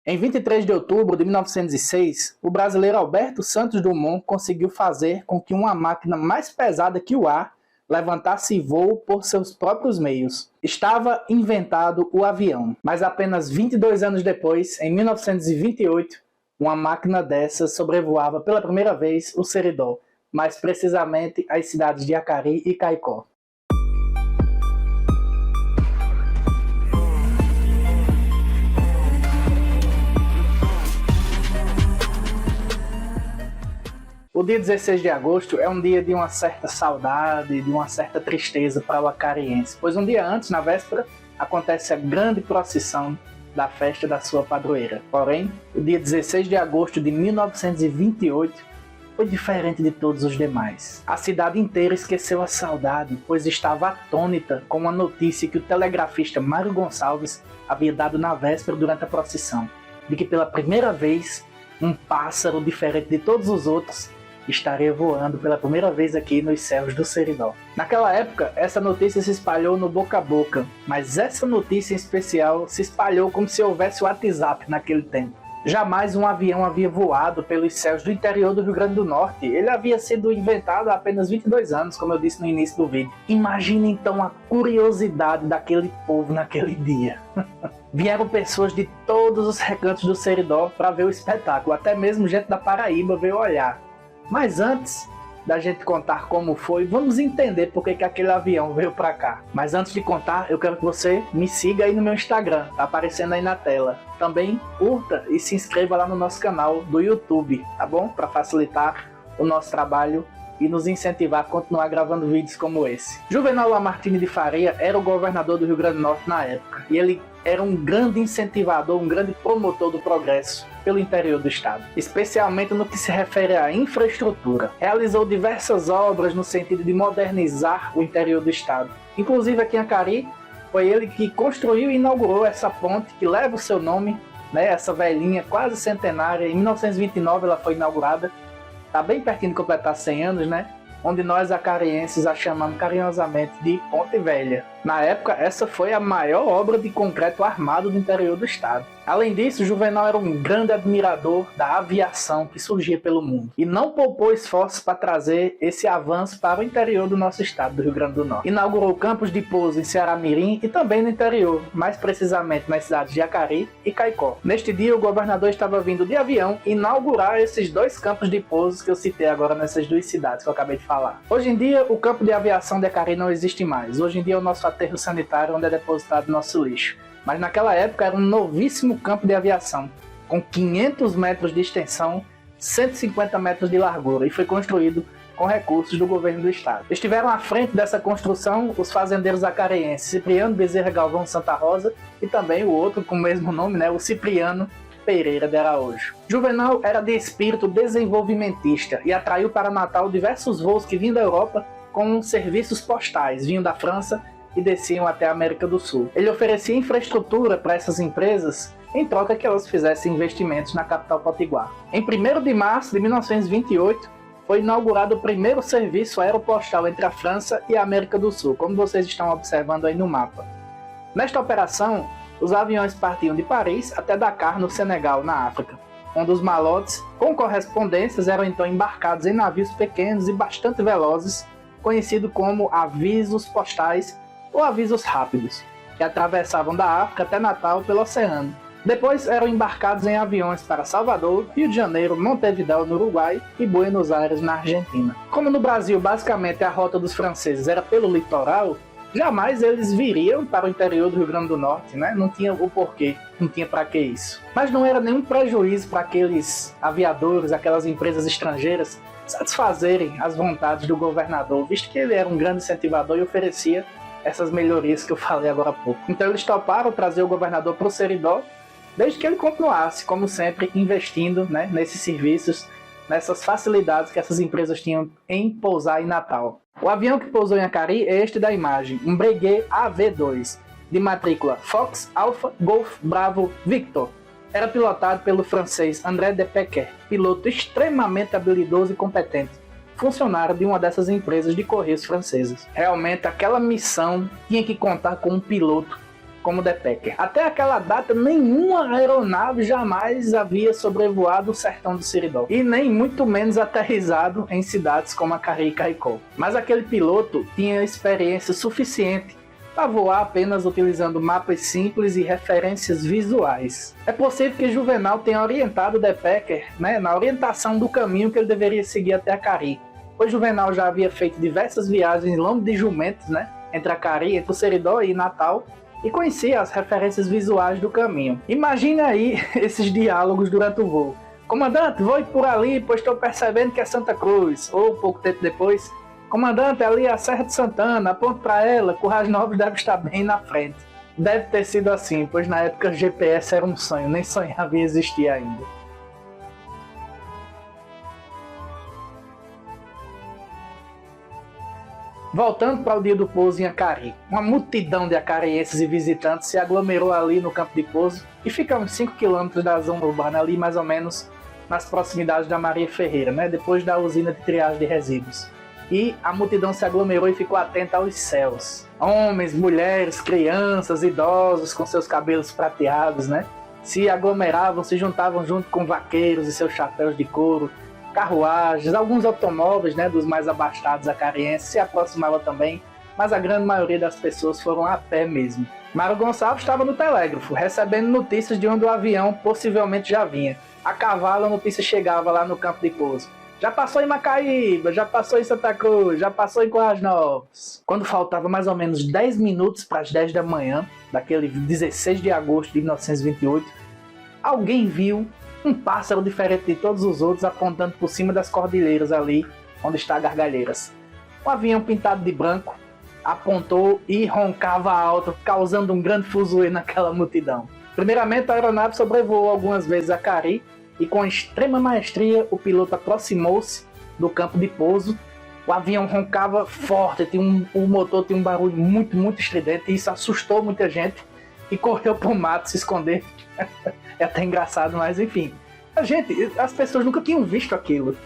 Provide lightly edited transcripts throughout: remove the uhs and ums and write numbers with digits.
Em 23 de outubro de 1906, o brasileiro Alberto Santos Dumont conseguiu fazer com que uma máquina mais pesada que o ar levantasse voo por seus próprios meios. Estava inventado o avião, mas apenas 22 anos depois, em 1928, uma máquina dessas sobrevoava pela primeira vez o Seridó, mais precisamente as cidades de Acari e Caicó. O dia 16 de agosto é um dia de uma certa saudade, de uma certa tristeza para o acariense, pois um dia antes, na véspera, acontece a grande procissão da festa da sua padroeira. Porém, o dia 16 de agosto de 1928 foi diferente de todos os demais. A cidade inteira esqueceu a saudade, pois estava atônita com a notícia que o telegrafista Mário Gonçalves havia dado na véspera durante a procissão, de que pela primeira vez um pássaro diferente de todos os outros estaria voando pela primeira vez aqui nos céus do Seridó. Naquela época, essa notícia se espalhou no boca a boca, mas essa notícia em especial se espalhou como se houvesse o WhatsApp naquele tempo. Jamais um avião havia voado pelos céus do interior do Rio Grande do Norte. Ele havia sido inventado há apenas 22 anos, como eu disse no início do vídeo. Imagine então a curiosidade daquele povo naquele dia. Vieram pessoas de todos os recantos do Seridó para ver o espetáculo, até mesmo gente da Paraíba veio olhar. Mas antes da gente contar como foi, vamos entender por que aquele avião veio para cá. Mas antes de contar, eu quero que você me siga aí no meu Instagram, tá aparecendo aí na tela. Também curta e se inscreva lá no nosso canal do YouTube, tá bom? Para facilitar o nosso trabalho e nos incentivar a continuar gravando vídeos como esse. Juvenal Lamartine de Faria era o governador do Rio Grande do Norte na época, e ele era um grande incentivador, um grande promotor do progresso pelo interior do estado, especialmente no que se refere à infraestrutura. Realizou diversas obras no sentido de modernizar o interior do estado. Inclusive aqui em Acari, foi ele que construiu e inaugurou essa ponte que leva o seu nome, né, essa velhinha quase centenária. Em 1929 ela foi inaugurada, está bem pertinho de completar 100 anos, né? Onde nós acarienses a chamamos carinhosamente de Ponte Velha. Na época, essa foi a maior obra de concreto armado do interior do estado. Além disso, Juvenal era um grande admirador da aviação que surgia pelo mundo e não poupou esforços para trazer esse avanço para o interior do nosso estado, do Rio Grande do Norte. Inaugurou campos de pouso em Ceará-Mirim e também no interior, mais precisamente nas cidades de Acari e Caicó. Neste dia, o governador estava vindo de avião inaugurar esses dois campos de pouso que eu citei agora nessas duas cidades que eu acabei de falar. Hoje em dia, o campo de aviação de Acari não existe mais. Hoje em dia é o nosso aterro sanitário onde é depositado nosso lixo. Mas naquela época era um novíssimo campo de aviação, com 500 metros de extensão, 150 metros de largura, e foi construído com recursos do governo do estado. Estiveram à frente dessa construção os fazendeiros acarienses Cipriano Bezerra Galvão Santa Rosa e também o outro com o mesmo nome, né, o Cipriano Pereira de Araújo. Juvenal era de espírito desenvolvimentista e atraiu para Natal diversos voos que vinham da Europa com serviços postais, vinham da França e desciam até a América do Sul. Ele oferecia infraestrutura para essas empresas em troca que elas fizessem investimentos na capital potiguar. Em 1º de março de 1928, foi inaugurado o primeiro serviço aeropostal entre a França e a América do Sul, como vocês estão observando aí no mapa. Nesta operação, os aviões partiam de Paris até Dakar, no Senegal, na África, onde os malotes com correspondências eram então embarcados em navios pequenos e bastante velozes, conhecido como avisos postais ou avisos rápidos, que atravessavam da África até Natal pelo oceano. Depois eram embarcados em aviões para Salvador, Rio de Janeiro, Montevidéu no Uruguai e Buenos Aires na Argentina. Como no Brasil basicamente a rota dos franceses era pelo litoral, jamais eles viriam para o interior do Rio Grande do Norte, né? Não tinha o porquê, não tinha para que isso. Mas não era nenhum prejuízo para aqueles aviadores, aquelas empresas estrangeiras, satisfazerem as vontades do governador, visto que ele era um grande incentivador e oferecia essas melhorias que eu falei agora há pouco. Então eles toparam trazer o governador para o Seridó, desde que ele continuasse, como sempre, investindo, né, nesses serviços, nessas facilidades que essas empresas tinham em pousar em Natal. O avião que pousou em Acari é este da imagem, um Breguet AV2, de matrícula Fox Alpha Golf Bravo Victor. Era pilotado pelo francês André Depecker, piloto extremamente habilidoso e competente, funcionário de uma dessas empresas de correios francesas. Realmente aquela missão tinha que contar com um piloto como De Pecker. Até aquela data, nenhuma aeronave jamais havia sobrevoado o sertão do Seridó, e nem muito menos aterrissado em cidades como Acari e Caicó. Mas aquele piloto tinha experiência suficiente para voar apenas utilizando mapas simples e referências visuais. É possível que Juvenal tenha orientado De Pecker, né, na orientação do caminho que ele deveria seguir até Acari, pois Juvenal já havia feito diversas viagens em lombo de jumentos, né, entre Acari, entre o Seridó e Natal, e conhecia as referências visuais do caminho. Imagine aí esses diálogos durante o voo. Comandante, vou ir por ali, pois estou percebendo que é Santa Cruz. Ou, pouco tempo depois, comandante, ali é a Serra de Santana, aponte para ela, Currais Novos deve estar bem na frente. Deve ter sido assim, pois na época GPS era um sonho, nem sonhava em existir ainda. Voltando para o dia do pouso em Acari, uma multidão de acarienses e visitantes se aglomerou ali no campo de pouso, e fica a uns 5 km da zona urbana, ali mais ou menos nas proximidades da Maria Ferreira, né, depois da usina de triagem de resíduos. E a multidão se aglomerou e ficou atenta aos céus. Homens, mulheres, crianças, idosos com seus cabelos prateados, né, se aglomeravam, se juntavam junto com vaqueiros e seus chapéus de couro, carruagens, alguns automóveis, né, dos mais abastados acarienses se aproximavam também, mas a grande maioria das pessoas foram a pé mesmo. Mário Gonçalves estava no telégrafo, recebendo notícias de onde o avião possivelmente já vinha. A cavalo a notícia chegava lá no campo de pouso. Já passou em Macaíba, já passou em Santa Cruz, já passou em Currais Novos. Quando faltava mais ou menos 10 minutos para as 10 da manhã, daquele 16 de agosto de 1928, alguém viu um pássaro diferente de todos os outros apontando por cima das cordilheiras ali, onde está Gargalheiras. Um avião pintado de branco apontou e roncava alto, causando um grande fuzuê naquela multidão. Primeiramente, a aeronave sobrevoou algumas vezes Acari e com extrema maestria o piloto aproximou-se do campo de pouso. O avião roncava forte, o motor tinha um barulho muito estridente, e isso assustou muita gente e correu para o mato se esconder. É até engraçado, mas enfim. As pessoas nunca tinham visto aquilo.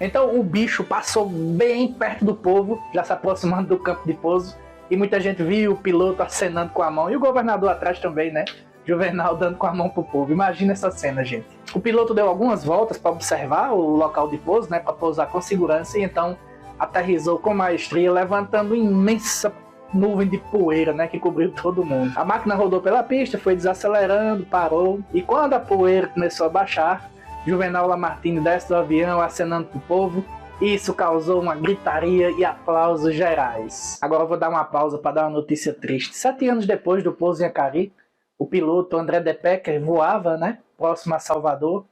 Então o bicho passou bem perto do povo, já se aproximando do campo de pouso, e muita gente viu o piloto acenando com a mão, e o governador atrás também, né? Juvenal dando com a mão pro povo. Imagina essa cena, gente. O piloto deu algumas voltas para observar o local de pouso, né, para pousar com segurança, e então aterrissou com maestria, levantando imensa nuvem de poeira, né, que cobriu todo mundo. A máquina rodou pela pista, foi desacelerando, parou, e quando a poeira começou a baixar, Juvenal Lamartine desce do avião acenando pro povo. Isso causou uma gritaria e aplausos gerais. Agora eu vou dar uma pausa para dar uma notícia triste. 7 anos depois do pouso em Acari, o piloto André De Pecker voava, né, próximo a Salvador.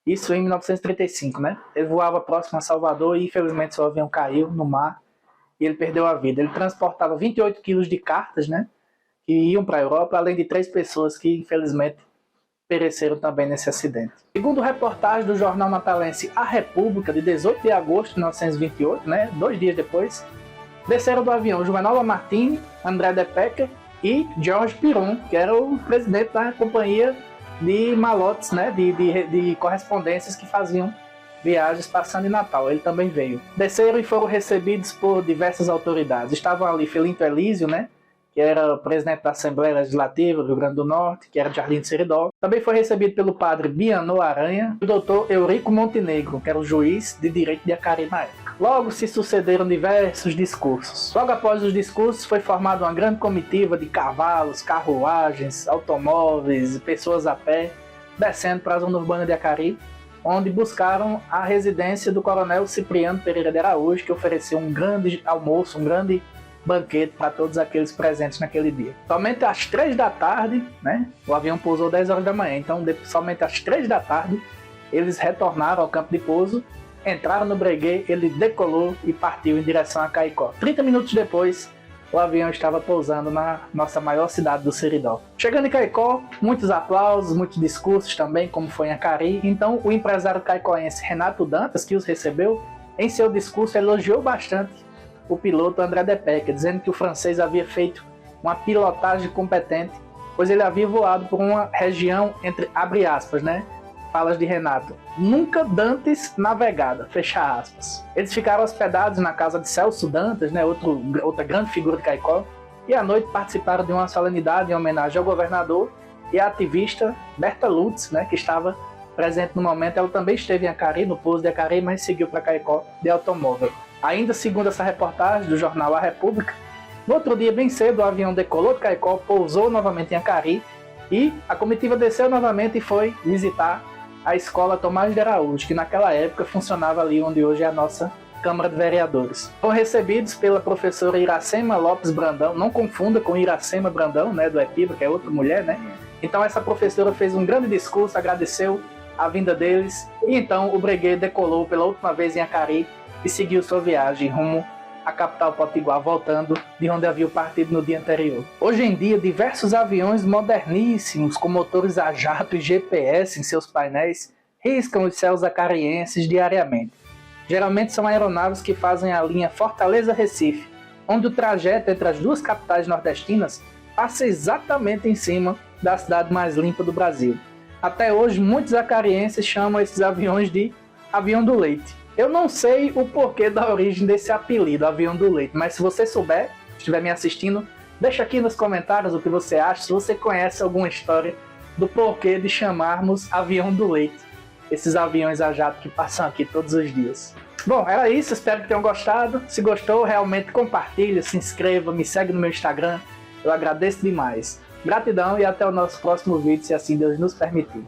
Isso em 1935, né? Ele voava próximo a Salvador e infelizmente seu avião caiu no mar e ele perdeu a vida. Ele transportava 28 quilos de cartas, né, que iam para a Europa, além de 3 pessoas que infelizmente pereceram também nesse acidente. Segundo reportagem do jornal natalense A República, de 18 de agosto de 1928, né, 2 dias depois, desceram do avião Juvenal Lamartine, André De Pecker e Georges Piron, que era o presidente da companhia de malotes, né, de correspondências que faziam viagens passando em Natal. Ele também veio. Desceram e foram recebidos por diversas autoridades. Estavam ali Felinto Elísio, né, que era o presidente da Assembleia Legislativa do Rio Grande do Norte, que era de Jardim do Seridó. Também foi recebido pelo padre Bianô Aranha e o doutor Eurico Montenegro, que era o juiz de direito de Acari na época. Logo se sucederam diversos discursos. Logo após os discursos foi formada uma grande comitiva de cavalos, carruagens, automóveis e pessoas a pé, descendo para a zona urbana de Acari, onde buscaram a residência do coronel Cipriano Pereira de Araújo, que ofereceu um grande almoço, um grande banquete para todos aqueles presentes naquele dia. Somente às 3 da tarde, né, o avião pousou 10 horas da manhã, então somente às 3 da tarde eles retornaram ao campo de pouso, entraram no breguet, ele decolou e partiu em direção a Caicó. 30 minutos depois, o avião estava pousando na nossa maior cidade do Seridó. Chegando em Caicó, muitos aplausos, muitos discursos também, como foi em Acari. Então o empresário caicoense Renato Dantas, que os recebeu, em seu discurso elogiou bastante o piloto André De Pecker, dizendo que o francês havia feito uma pilotagem competente, pois ele havia voado por uma região entre, abre aspas, né, falas de Renato, nunca dantes navegada, fecha aspas. Eles ficaram hospedados na casa de Celso Dantas, né, outra grande figura de Caicó, e à noite participaram de uma solenidade em homenagem ao governador e à ativista Berta Lutz, né, que estava presente no momento. Ela também esteve em Acari, no pouso de Acari, mas seguiu para Caicó de automóvel. Ainda segundo essa reportagem do jornal A República, no outro dia, bem cedo, o avião decolou de Caicó, pousou novamente em Acari e a comitiva desceu novamente e foi visitar a escola Tomás de Araújo, que naquela época funcionava ali onde hoje é a nossa Câmara de Vereadores. Foram recebidos pela professora Iracema Lopes Brandão, não confunda com Iracema Brandão, né, do EPIBA, que é outra mulher, né? Então essa professora fez um grande discurso, agradeceu a vinda deles e então o Breguet decolou pela última vez em Acari e seguiu sua viagem rumo à capital potiguar, voltando de onde havia partido no dia anterior. Hoje em dia, diversos aviões moderníssimos com motores a jato e GPS em seus painéis riscam os céus acarienses diariamente. Geralmente são aeronaves que fazem a linha Fortaleza-Recife, onde o trajeto entre as duas capitais nordestinas passa exatamente em cima da cidade mais limpa do Brasil. Até hoje, muitos acarienses chamam esses aviões de avião do leite. Eu não sei o porquê da origem desse apelido, avião do leite, mas se você souber, estiver me assistindo, deixa aqui nos comentários o que você acha, se você conhece alguma história do porquê de chamarmos avião do leite esses aviões a jato que passam aqui todos os dias. Bom, era isso, espero que tenham gostado. Se gostou, realmente compartilha, se inscreva, me segue no meu Instagram, eu agradeço demais. Gratidão e até o nosso próximo vídeo, se assim Deus nos permitir.